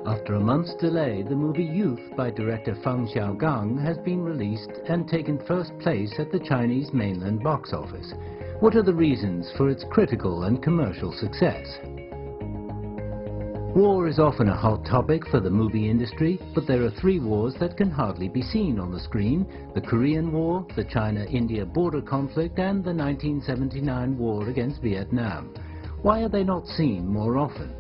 After a month's delay, the movie Youth by director Feng Xiaogang has been released and taken first place at the Chinese mainland box office. What are the reasons for its critical and commercial success? War is often a hot topic for the movie industry, but there are three wars that can hardly be seen on the screen: the Korean War, the China-India border conflict, and the 1979 war against Vietnam. Why are they not seen more often?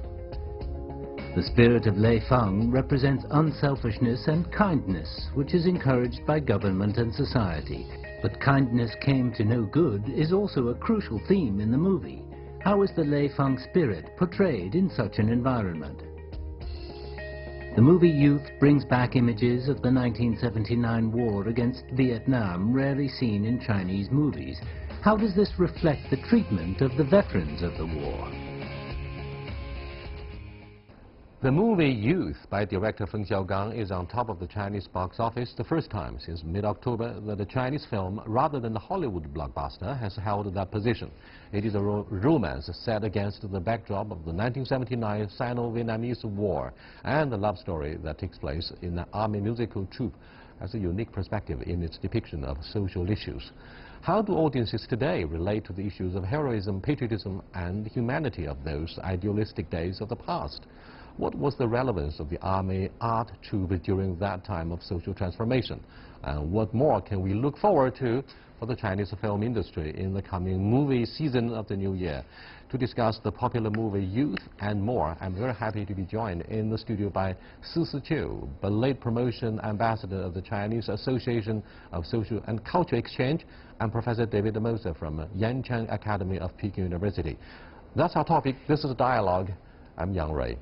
The spirit of Lei Feng represents unselfishness and kindness, which is encouraged by government and society. But kindness came to no good is also a crucial theme in the movie. How is the Lei Feng spirit portrayed in such an environment? The movie Youth brings back images of the 1979 war against Vietnam rarely seen in Chinese movies. How does this reflect the treatment of the veterans of the war? The movie Youth by director Feng Xiaogang is on top of the Chinese box office the first time since mid-October that a Chinese film, rather than the Hollywood blockbuster, has held that position. It is a romance set against the backdrop of the 1979 Sino-Vietnamese War, and the love story that takes place in an army musical troupe has a unique perspective in its depiction of social issues. How do audiences today relate to the issues of heroism, patriotism, and humanity of those idealistic days of the past? What was the relevance of the army art troupe during that time of social transformation? And what more can we look forward to for the Chinese film industry in the coming movie season of the new year? To discuss the popular movie Youth and more, I'm very happy to be joined in the studio by Sisi Chiu, Ballet Promotion Ambassador of the Chinese Association of Social and Cultural Exchange, and Professor David Moser from Yancheng Academy of Peking University. That's our topic. This is Dialogue. I'm Yang Rui.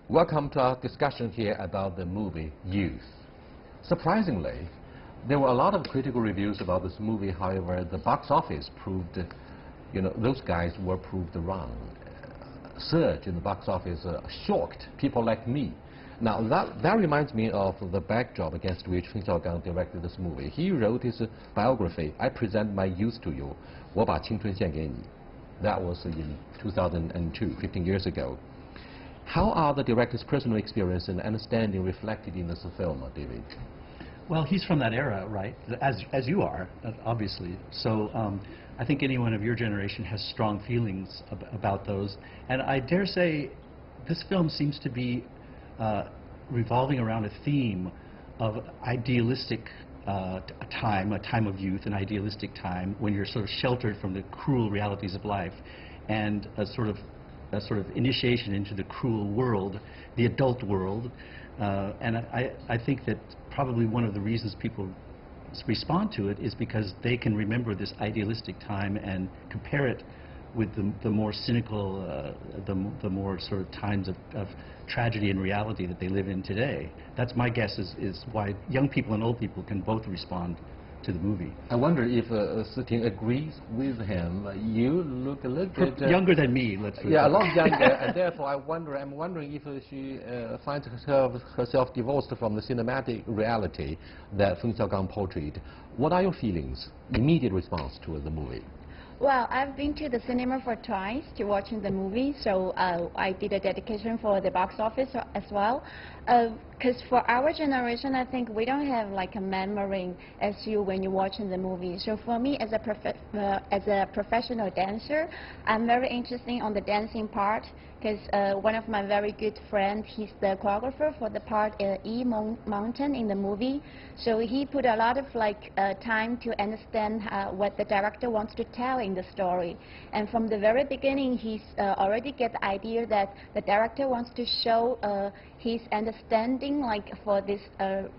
Welcome to our discussion here about the movie Youth. Surprisingly, there were a lot of critical reviews about this movie. However, the box office proved, those guys were proved wrong. Surge in the box office shocked people like me. Now, that reminds me of the backdrop against which Feng Xiaogang directed this movie. He wrote his biography, I Present My Youth to You, 我把青春献给你. That was in 2002, 15 years ago. How are the director's personal experience and understanding reflected in this film, David? Well, he's from that era, right? As you are, obviously. So I think anyone of your generation has strong feelings about those. And I dare say this film seems to be revolving around a theme of idealistic time, a time of youth, an idealistic time when you're sort of sheltered from the cruel realities of life, and a sort of initiation into the cruel world, the adult world. And I think that probably one of the reasons people respond to it is because they can remember this idealistic time and compare it with the more cynical, the more sort of times of tragedy and reality that they live in today. That's my guess is why young people and old people can both respond to the movie. I wonder if Siting agrees with him. You look a little bit younger than me, let's say. Yeah, a lot younger, and therefore I'm wondering if she finds herself divorced from the cinematic reality that Feng Xiaogang portrayed. What are your feelings, immediate response to the movie? Well, I've been to the cinema for twice to watching the movie, so I did a dedication for the box office as well. Because for our generation, I think we don't have like a memory as you when you're watching the movie. So for me, as a professional dancer, I'm very interested on the dancing part. Because one of my very good friends, he's the choreographer for the part E Mountain in the movie. So he put a lot of time to understand what the director wants to tell in the story. And from the very beginning, he's already get the idea that the director wants to show his understanding, like for this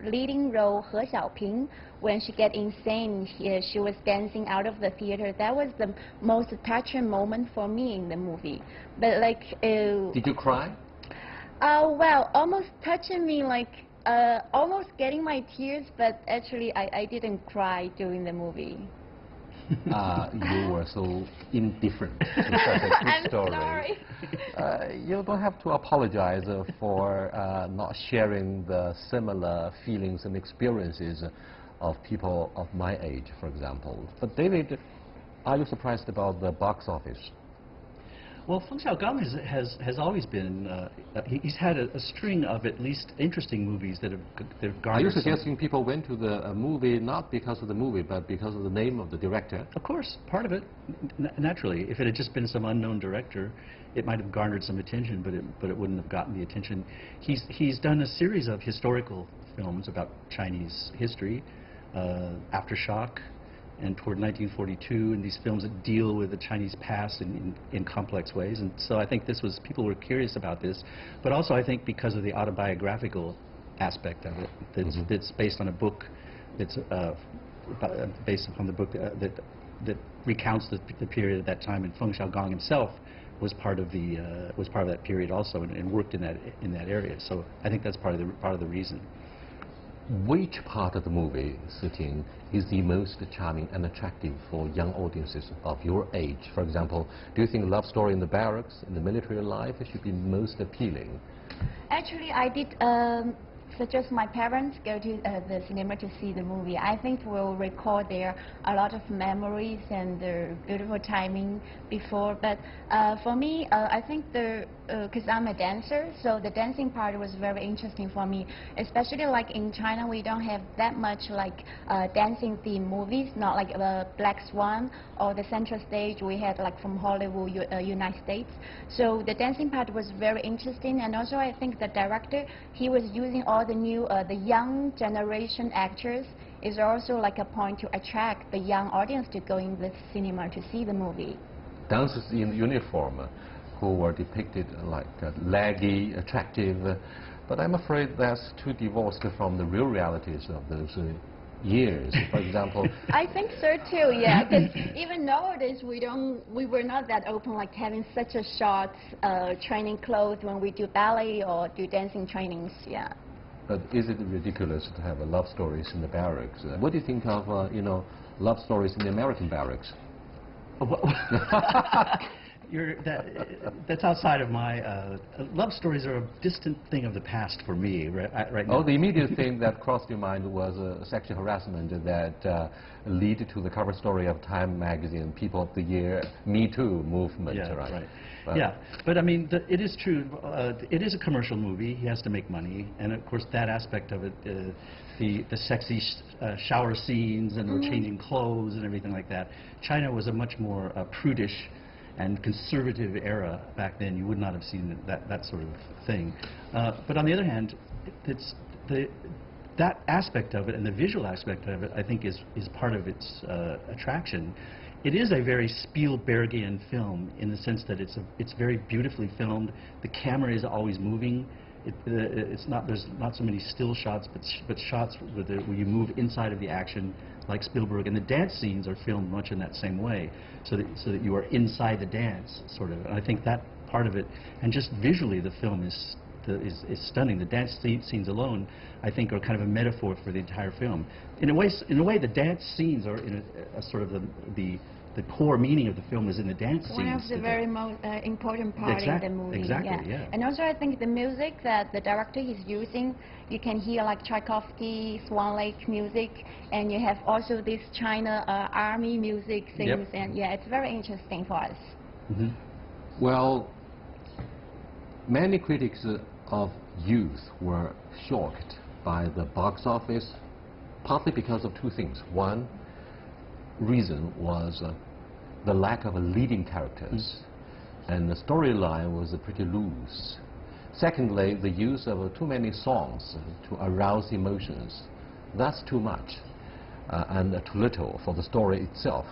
leading role, He Xiaoping, when she get insane, she was dancing out of the theater. That was the most touching moment for me in the movie. But did you cry? Well, almost touching me, almost getting my tears, but actually I didn't cry during the movie. You were so indifferent to such a good story. I'm sorry. You don't have to apologize for not sharing the similar feelings and experiences of people of my age, for example. But David, Are you surprised about the box office? Well, Feng Xiaogang has always been, he's had a string of at least interesting movies that have garnered. Are you suggesting people went to the movie not because of the movie, but because of the name of the director? Of course, part of it, naturally. If it had just been some unknown director, it might have garnered some attention, but it wouldn't have gotten the attention. He's done a series of historical films about Chinese history, Aftershock, and toward 1942, and these films that deal with the Chinese past in complex ways. And so I think people were curious about this, but also I think because of the autobiographical aspect of it, that's based on a book that's based upon the book that recounts the period at that time, and Feng Xiaogang himself was part of that period also, and worked in that area. So I think that's part of the reason. Which part of the movie, Siting, is the most charming and attractive for young audiences of your age? For example, do you think love story in the barracks, in the military life, should be most appealing? Actually, I did suggest my parents go to the cinema to see the movie. I think we'll recall there a lot of memories and the beautiful timing before. But for me, I think because I'm a dancer, so the dancing part was very interesting for me. Especially like in China, we don't have that much like dancing theme movies, not like the Black Swan or the Central Stage we had like from Hollywood, United States. So the dancing part was very interesting, and also I think the director, he was using all the young generation actors is also like a point to attract the young audience to go in the cinema to see the movie. Dancers in uniform who were depicted like leggy, attractive, but I'm afraid that's too divorced from the real realities of those years. For example, I think so too, yeah, because even nowadays we were not that open, like having such a short training clothes when we do ballet or do dancing trainings, yeah. But is it ridiculous to have love stories in the barracks? What do you think of, love stories in the American barracks? That's outside of my... love stories are a distant thing of the past for me right now. Oh, the immediate thing that crossed your mind was sexual harassment that led to the cover story of Time magazine, People of the Year, Me Too movement, yeah, right? Yeah, but I mean, it is true. It is a commercial movie. He has to make money, and of course that aspect of it, the sexy shower scenes and the changing clothes and everything like that. China was a much more prudish and conservative era back then. You would not have seen that sort of thing. But on the other hand, that aspect of it and the visual aspect of it, I think, is part of its attraction. It is a very Spielbergian film in the sense that it's very beautifully filmed. The camera is always moving. There's not so many still shots, but shots where you move inside of the action, like Spielberg. And the dance scenes are filmed much in that same way, so that you are inside the dance, sort of. And I think that part of it, and just visually, the film is stunning. The dance scenes alone, I think, are kind of a metaphor for the entire film. In a way, the dance scenes are in a sort of the core meaning of the film is in the dance scenes. One of the very most important part in the movie. Exactly, yeah. And also I think the music that the director is using, you can hear like Tchaikovsky, Swan Lake music, and you have also this China army music things, and yeah, it's very interesting for us. Well, many critics of Youth were shocked by the box office, partly because of two things. One reason was the lack of leading characters, and the storyline was pretty loose. Secondly, the use of too many songs to arouse emotions. That's too much, and too little for the story itself.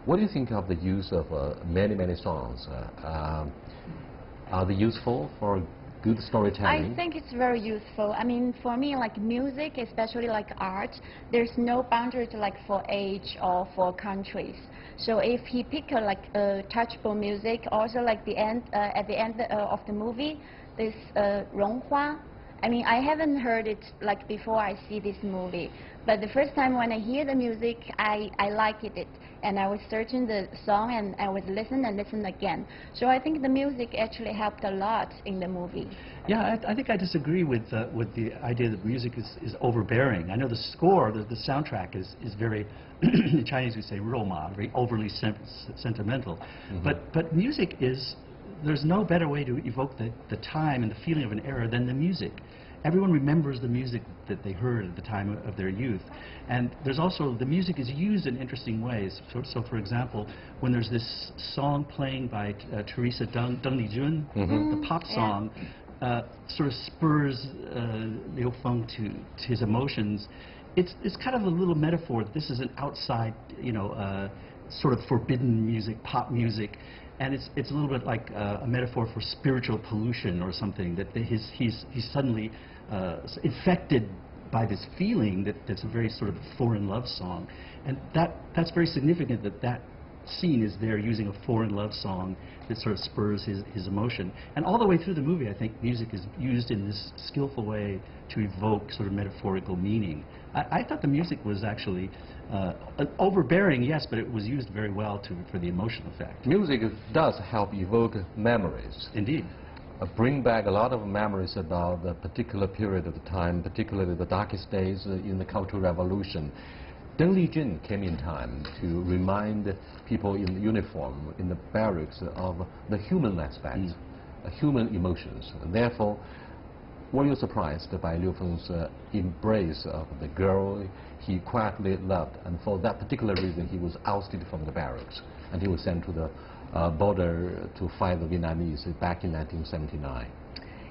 What do you think of the use of many songs? Are they useful for good storytelling? I think it's very useful. I mean, for me, like music, especially like art, there's no boundary to like for age or for countries. So if he pick like touchable music, also like at the end of the movie, this 绒花, I mean, I haven't heard it like before I see this movie, but the first time when I hear the music, I liked it, and I was searching the song, and I would listen and listen again. So I think the music actually helped a lot in the movie. Yeah, I think I disagree with the idea that music is overbearing. I know the score, the soundtrack is very, in Chinese we say 肉麻, very overly sentimental. But music is, there's no better way to evoke the time and the feeling of an era than the music. Everyone remembers the music that they heard at the time of their youth. And there's also, the music is used in interesting ways. So for example, when there's this song playing by Teresa Deng Lijun, the pop song, sort of spurs Liu Feng to his emotions. It's kind of a little metaphor that this is an outside, sort of forbidden music, pop music, and it's a little bit like a metaphor for spiritual pollution or something, that he's suddenly infected by this feeling that's a very sort of foreign love song, and that's very significant that scene is there using a foreign love song that sort of spurs his emotion. And all the way through the movie, I think music is used in this skillful way to evoke sort of metaphorical meaning. I thought the music was actually overbearing, yes, but it was used very well for the emotional effect. Music does help evoke memories. Indeed. Bring back a lot of memories about the particular period of time, particularly the darkest days in the Cultural Revolution. Deng Lijun came in time to remind people in uniform, in the barracks, of the human aspects, human emotions. Therefore, were you surprised by Liu Feng's embrace of the girl he quietly loved, and for that particular reason he was ousted from the barracks and he was sent to the border to fight the Vietnamese back in 1979?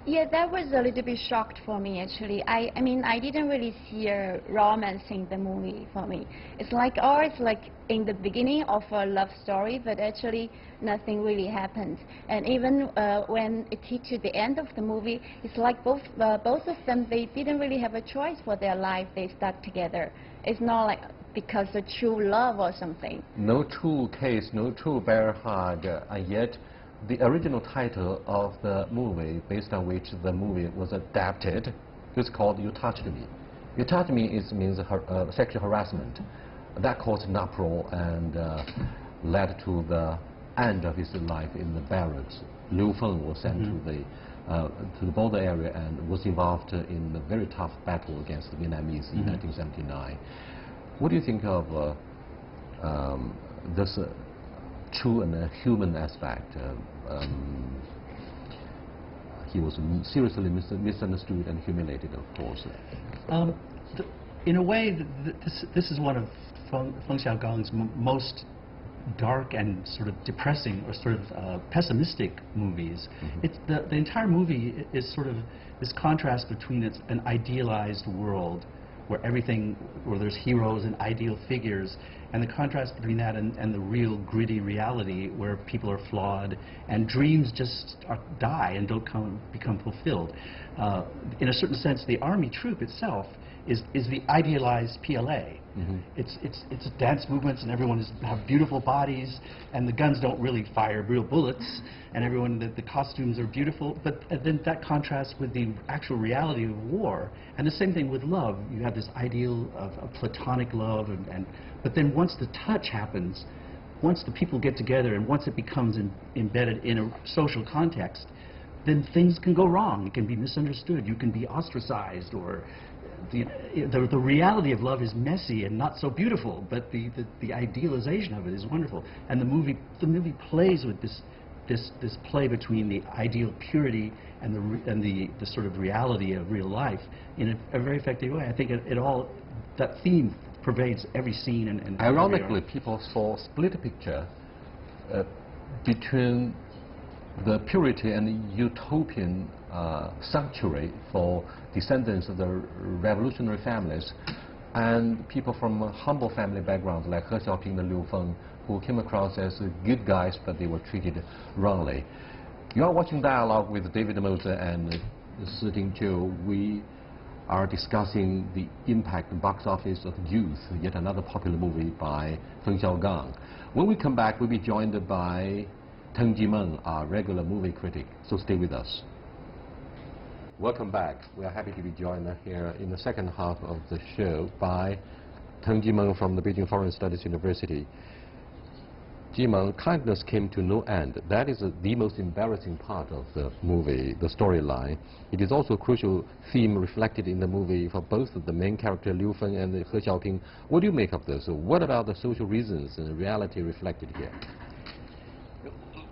Yeah, that was a little bit shocked for me, actually. I mean, I didn't really see a romance in the movie for me. It's like, it's like in the beginning of a love story, but actually nothing really happens. And even when it hit to the end of the movie, it's like both of them, they didn't really have a choice for their life. They stuck together. It's not like because of true love or something. No true case, no true bear hug, and yet the original title of the movie, based on which the movie was adapted, is called You Touched Me. You Touched Me means sexual harassment. That caused an uproar and led to the end of his life in the barracks. Liu Feng was sent to the border area and was involved in a very tough battle against the Vietnamese in 1979. What do you think of this true and human aspect? He was seriously misunderstood and humiliated, of course. In a way, this is one of Feng Xiaogang's most dark and sort of depressing or sort of pessimistic movies. It's the entire movie is sort of this contrast between an idealized world where there's heroes and ideal figures, and the contrast between that and the real gritty reality where people are flawed and dreams just die and don't become fulfilled. In a certain sense, the army troupe itself is the idealized PLA. It's dance movements, and everyone have beautiful bodies, and the guns don't really fire real bullets, and the costumes are beautiful, but then that contrasts with the actual reality of war. And the same thing with love. You have this ideal of platonic love, but then once the touch happens, once the people get together, and once it becomes embedded in a social context, then things can go wrong. It can be misunderstood. You can be ostracized, or the reality of love is messy and not so beautiful, but the idealization of it is wonderful. And the movie plays with this play between the ideal purity and the sort of reality of real life in a very effective way. I think that theme pervades every scene. And ironically, people saw a split picture between the purity and utopian sanctuary for descendants of the revolutionary families and people from humble family backgrounds like He Xiaoping and Liu Feng, who came across as good guys, but they were treated wrongly. You are watching Dialogue with David Moser and Si Ting-Chiu. We are discussing the impact box office of Youth, yet another popular movie by Feng Xiaogang. When we come back, we'll be joined by Teng Jimeng, our regular movie critic, so stay with us. Welcome back. We are happy to be joined here in the second half of the show by Teng Jimeng from the Beijing Foreign Studies University. Jimeng, kindness came to no end. That is the most embarrassing part of the movie, the storyline. It is also a crucial theme reflected in the movie for both the main character Liu Feng and He Xiaoping. What do you make of this? What about the social reasons and reality reflected here?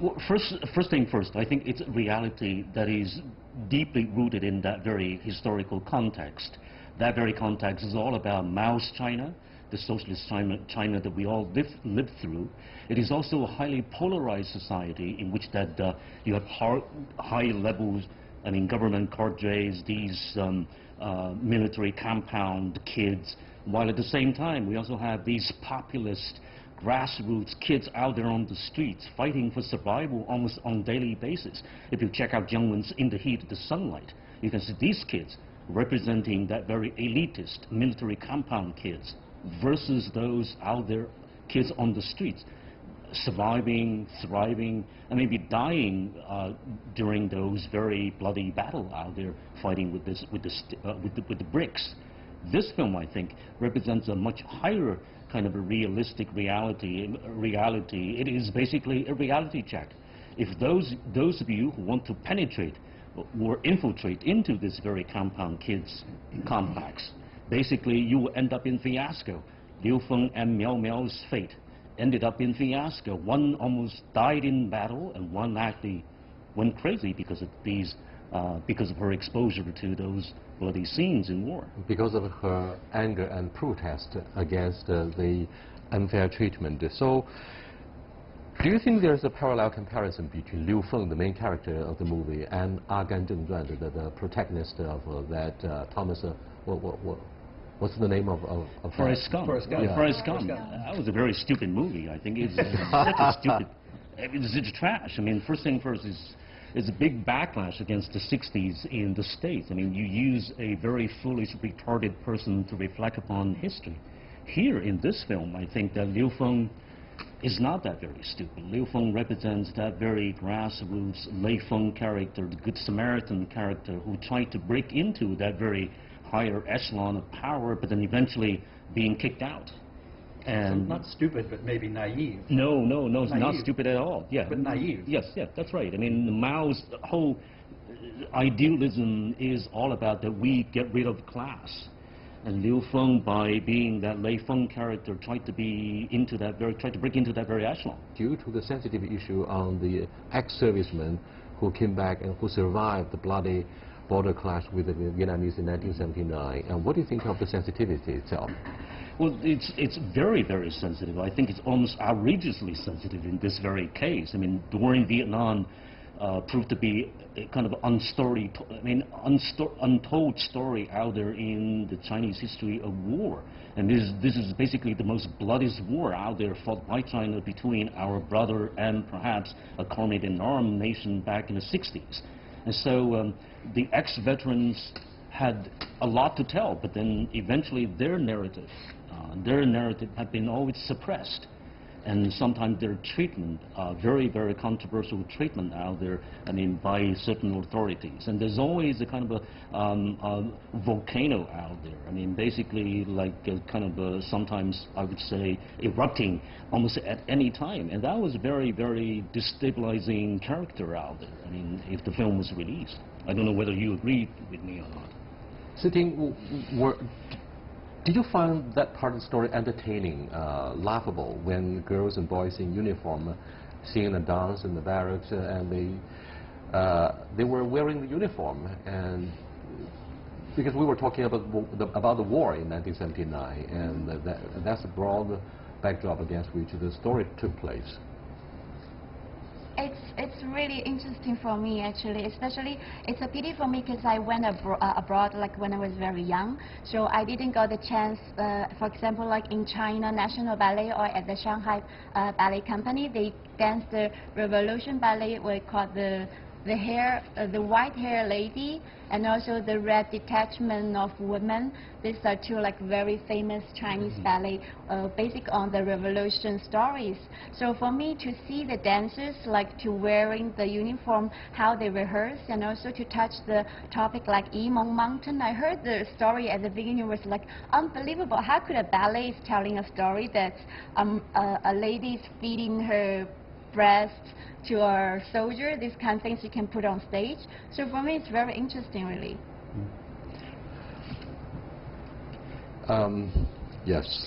Well, first thing first, I think it's a reality that is deeply rooted in that very historical context. That very context is all about Mao's China, the socialist China that we all lived through. It is also a highly polarized society in which that you have high levels, I mean, government cadres, these military compound kids, while at the same time we also have these populist grassroots kids out there on the streets fighting for survival almost on a daily basis. If you check out Jiangwen's In the Heat of the Sunlight, you can see these kids representing that very elitist military compound kids versus those out there, kids on the streets, surviving, thriving, and maybe dying during those very bloody battle out there fighting with the bricks. This film, I think, represents a much higher kind of a realistic reality. It is basically a reality check. If those of you who want to penetrate or infiltrate into this very compound kids complex, basically you will end up in fiasco. Liu Feng and Miao Miao's fate ended up in fiasco. One almost died in battle, and one actually went crazy because of these, because of her exposure to those bloody scenes in war. Because of her anger and protest against the unfair treatment. So, do you think there's a parallel comparison between Liu Feng, the main character of the movie, and A Gan Zheng Zhuan, the protagonist of that Thomas, what's the name of Forrest Gump. Forrest Gump. Yeah. Forrest Gump. That was a very stupid movie. I think it's such a stupid. It's trash. I mean, first thing first is a big backlash against the 60s in the States. I mean, you use a very foolish, retarded person to reflect upon history. Here in this film, I think that Liu Feng is not that very stupid. Liu Feng represents that very grassroots Lei Feng character, the Good Samaritan character, who tried to break into that very higher echelon of power, but then eventually being kicked out. And so not stupid, but maybe naive. No, it's not stupid at all. Yeah, but naive. Yes, that's right. I mean, Mao's whole idealism is all about that we get rid of class. And Liu Feng, by being that Lei Feng character, tried to break into that very echelon. Due to the sensitive issue on the ex-servicemen who came back and who survived the bloody border clash with the Vietnamese in 1979, and what do you think of the sensitivity itself? Well, it's very, very sensitive. I think it's almost outrageously sensitive in this very case. I mean, during Vietnam, proved to be a kind of untold story out there in the Chinese history of war. And this is basically the most bloodiest war out there fought by China between our brother and perhaps a cornered and armed nation back in the 60s. And so the ex-veterans had a lot to tell, but then eventually their narrative had been always suppressed. And sometimes their treatment, very, very controversial treatment out there, I mean, by certain authorities. And there's always a kind of a volcano out there. I mean, basically like kind of sometimes I would say erupting almost at any time. And that was a very, very destabilizing character out there. I mean, if the film was released. I don't know whether you agree with me or not. Sitting, did you find that part of the story entertaining, laughable, when girls and boys in uniform sing and dance in the barracks, and they were wearing the uniform, and because we were talking about the war in 1979, and that's a broad backdrop against which the story took place. It's really interesting for me, actually. Especially, it's a pity for me because I went abroad like when I was very young, so I didn't get the chance. For example, like in China National Ballet or at the Shanghai Ballet Company, they dance the Revolution Ballet, we call the the white hair lady, and also the red detachment of women. These are two like very famous Chinese ballet based on the revolution stories. So for me to see the dancers like to wearing the uniform, how they rehearse, and also to touch the topic like Yimeng Mountain. I heard the story at the beginning was like unbelievable. How could a ballet is telling a story that a lady is feeding her breast to a soldier, these kind of things you can put on stage. So for me, it's very interesting, really. Yes.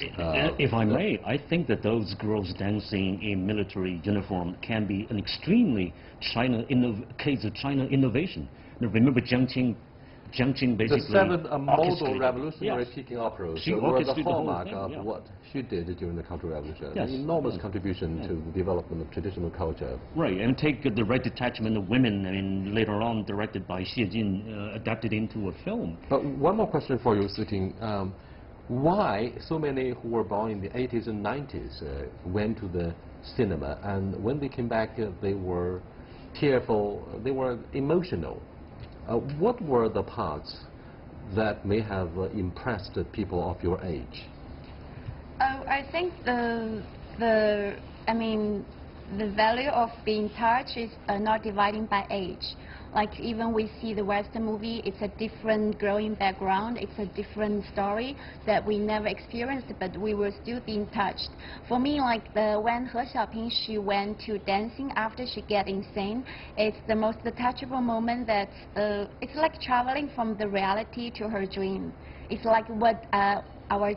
If I may, I think that those girls dancing in military uniform can be an extremely case of China innovation. Now, remember Jiang Qing basically the seven model orchestrated- revolutionary yes. Peking operas She were the orchestrated the whole hallmark thing, of yeah. what she did during the Cultural Revolution. Yes. An enormous Yes. contribution to the development of traditional culture. Right, and take the Red Detachment of Women, I mean, later on directed by Xie Jin, adapted into a film. But one more question for you, Siting. Why so many who were born in the 80s and 90s went to the cinema, and when they came back, they were tearful, they were emotional? What were the parts that may have impressed the people of your age? I think the value of being touched is not dividing by age. Like even we see the Western movie, it's a different growing background, it's a different story that we never experienced, but we were still being touched. For me, like when He Xiaoping, she went to dancing after she get insane, it's the most touchable moment that it's like traveling from the reality to her dream. It's like what our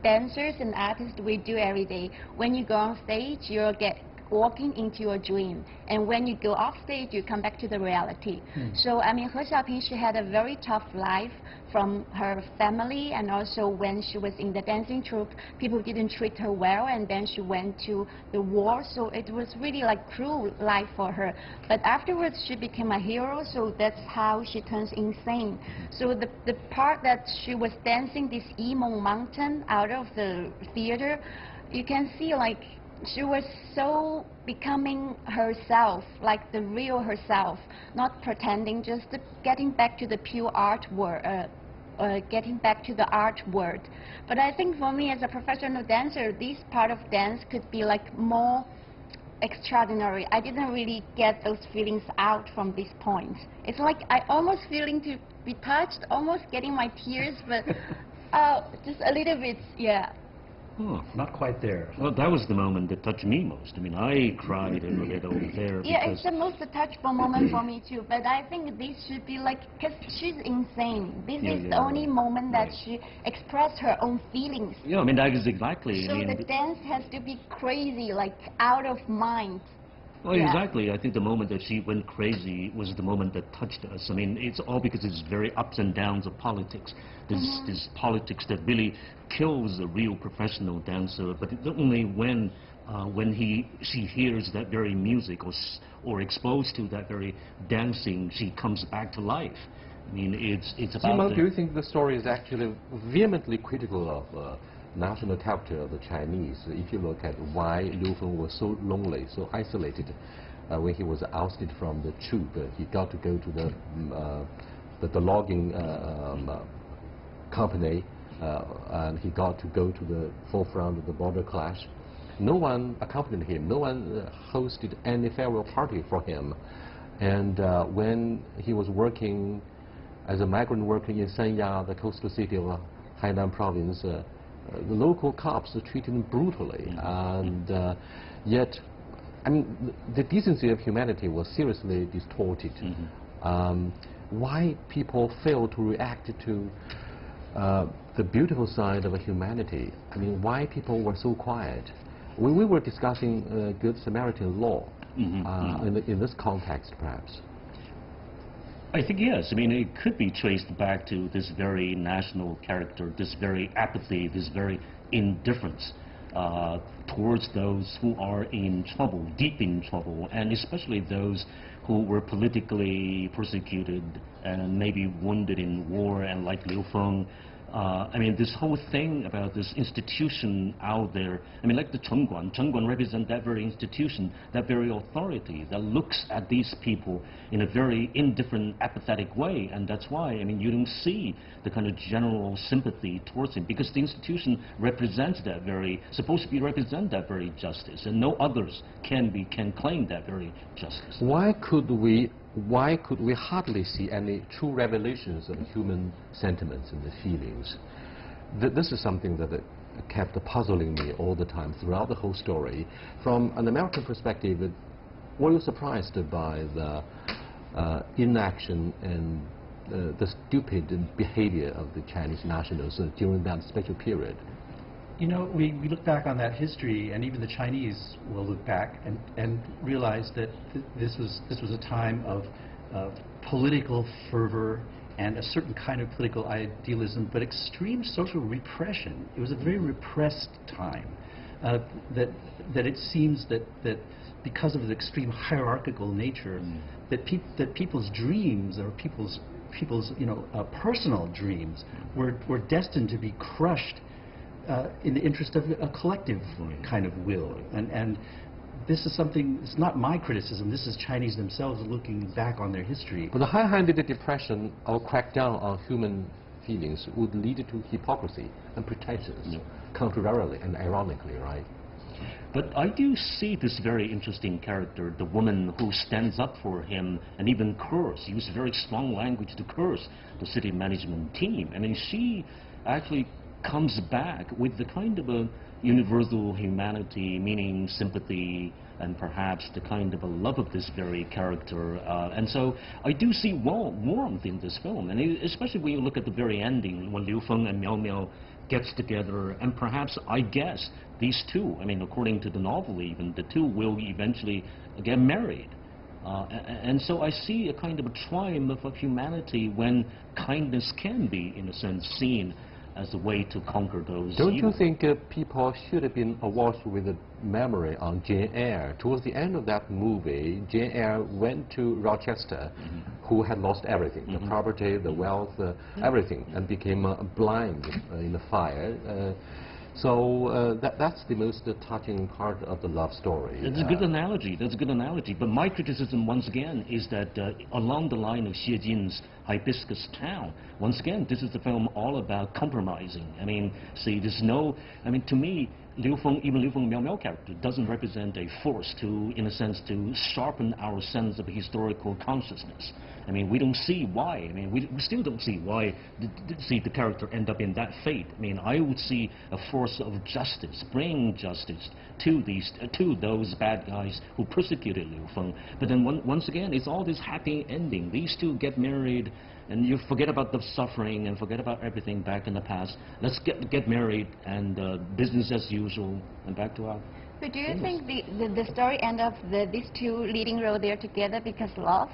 dancers and artists we do every day. When you go on stage, you'll get walking into your dream, and when you go off stage, you come back to the reality. So I mean, He Xiaoping, she had a very tough life from her family, and also when she was in the dancing troupe, people didn't treat her well, and then she went to the war, so it was really like cruel life for her. But afterwards, she became a hero, so that's how she turns insane. So the part that she was dancing this Yimeng Mountain out of the theater, you can see like she was so becoming herself, like the real herself, not pretending, just getting back to the pure art world, getting back to the art world. But I think for me as a professional dancer, this part of dance could be like more extraordinary. I didn't really get those feelings out from this point. It's like I almost feeling to be touched, almost getting my tears, but just a little bit, yeah. Oh. Not quite there. Well, that was the moment that touched me most. I mean, I cried a little there. Yeah, it's the most touchable moment for me too. But I think this should be like, because she's insane. This is the only moment that she expressed her own feelings. Yeah, I mean, that is exactly. So I mean, the dance has to be crazy, like out of mind. well, exactly. I think the moment that she went crazy was the moment that touched us. I mean, it's all because it's very ups and downs of politics. This politics that really kills a real professional dancer. But only when she hears that very music or exposed to that very dancing, she comes back to life. I mean, it's about. Simon, do you think the story is actually vehemently critical of national character of the Chinese? If you look at why Liu Feng was so lonely, so isolated, when he was ousted from the troupe, he got to go to the logging company, and he got to go to the forefront of the border clash. No one accompanied him. No one hosted any farewell party for him. And when he was working as a migrant worker in Sanya, the coastal city of Hainan province, the local cops treated him brutally, and yet, I mean, the decency of humanity was seriously distorted. Why people fail to react to the beautiful side of humanity? I mean, why people were so quiet? We were discussing Good Samaritan law in this context, perhaps. I think yes. I mean, it could be traced back to this very national character, this very apathy, this very indifference towards those who are in trouble, deep in trouble, and especially those who were politically persecuted and maybe wounded in war, and like Liu Feng, I mean, this whole thing about this institution out there, I mean, like the Chengguan represent that very institution, that very authority that looks at these people in a very indifferent, apathetic way, and that's why, I mean, you don't see the kind of general sympathy towards him, because the institution represents that very, supposed to be represent that very justice, and no others can claim that very justice. Why could we hardly see any true revelations of human sentiments and the feelings? This is something that kept puzzling me all the time throughout the whole story. From an American perspective, were you surprised by the inaction and the stupid behavior of the Chinese nationals during that special period? You know, we look back on that history, and even the Chinese will look back and realize that this was a time of political fervor and a certain kind of political idealism, but extreme social repression. It was a very repressed time. That it seems that because of the extreme hierarchical nature, that people's dreams or people's personal dreams were destined to be crushed in the interest of a collective kind of will. And this is something, it's not my criticism, this is Chinese themselves looking back on their history. But the high-handed depression or crackdown on human feelings would lead to hypocrisy and pretensions, contrarily and ironically, right? But I do see this very interesting character, the woman who stands up for him and even use very strong language to curse the city management team. I mean, she actually comes back with the kind of a universal humanity, meaning sympathy and perhaps the kind of a love of this very character. And so I do see warmth in this film, and especially when you look at the very ending, when Liu Feng and Miao Miao gets together, and perhaps, I guess, these two, I mean, according to the novel even, the two will eventually get married. And so I see a kind of a triumph of humanity when kindness can be, in a sense, seen as a way to conquer those Don't evil. you think people should have been awash with a memory on Jane Eyre? Towards the end of that movie, Jane Eyre went to Rochester, who had lost everything, the property, the wealth, everything, and became blind in the fire. So that's the most touching part of the love story. That's a good analogy. That's a good analogy. But my criticism, once again, is that along the line of Xie Jin's Hibiscus Town, once again, this is a film all about compromising. I mean, see, there's no, I mean, to me, even Liu Feng Miao Miao character doesn't represent a force to, in a sense, to sharpen our sense of historical consciousness. I mean, we don't see why. I mean, we still don't see why the character end up in that fate. I mean, I would see a force of justice, bring justice to those bad guys who persecuted Liu Feng. But then once again, it's all this happy ending. These two get married, and you forget about the suffering and forget about everything back in the past. Let's get married and business as usual and back to our. But do you think the story end up these two leading role there together because love?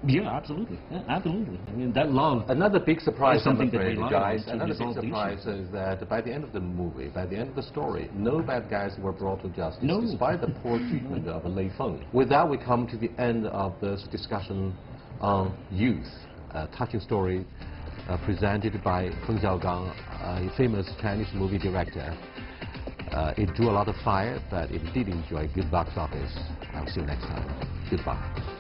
Yeah, absolutely. Yeah, absolutely. I mean, that love. Another big surprise, something I'm afraid, that we guys. to Another big resolve the surprise issue. is that by the end of the movie, by the end of the story, no bad guys were brought to justice, No. despite the poor treatment of Lei Feng. With that, we come to the end of this discussion on youth, a touching story presented by Feng Xiaogang, a famous Chinese movie director. It drew a lot of fire, but it did enjoy good box office. I'll see you next time. Goodbye.